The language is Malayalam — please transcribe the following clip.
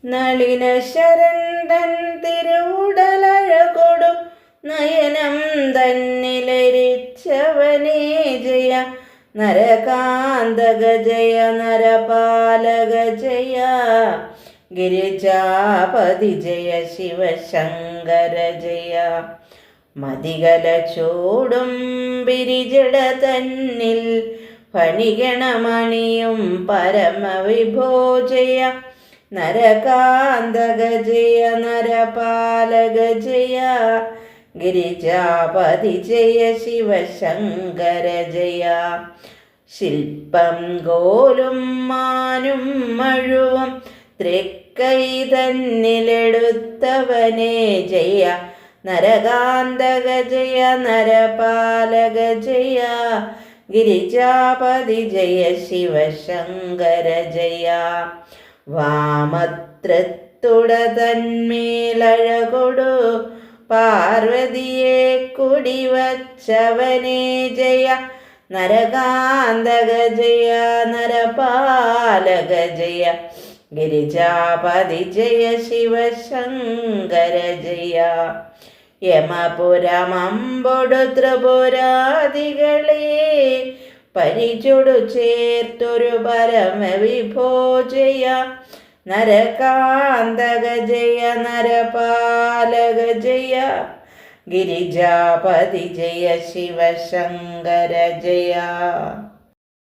നളിന ശരന്തൻ തിരുവുടലഴകൊടു നയനം തന്നിലരിച്ചവനേ ജയ. നരകാന്തക ജയ, നരപാലക ജയ. ഗിരിജാപതി ജയ, ശിവശങ്കര ജയ. മതികല ചൂടും ബിരിജട തന്നിൽ ഫണിഗണമണിയും പരമവിഭോ ജയ. നരകാന്തക ജയ, നരപാലക ജയ. ഗിരിജാപതി ജയ, ശിവശങ്കര ജയ. ശില്പം കോലും മാനും മഴുവും തൃക്കൈ തന്നിലെടുത്തവനേ ജയ. നരകാന്തക ജയ, നരപാലക ജയ. ഗിരിജാപതി ജയ, ശിവശങ്കര ജയ. വാമത്രത്തുട തന്മേലഴകൊടു പാർവതിയെ കുടിവച്ചവനേ ജയ. നരകാന്തക ജയ, നരപാലക ജയ. ഗിരിജാപതി ജയ, ശിവശങ്കര ജയ. യമപുരമമ്പൊടു ത്രിപുരാദികളെ പരിചൊടു ചേർത്തൊരു പരമവിഭോ ജയ. നരകാന്തക ജയ, നരപാലക ജയ. ഗിരിജാപതി ജയ, ശിവശങ്കര ജയ.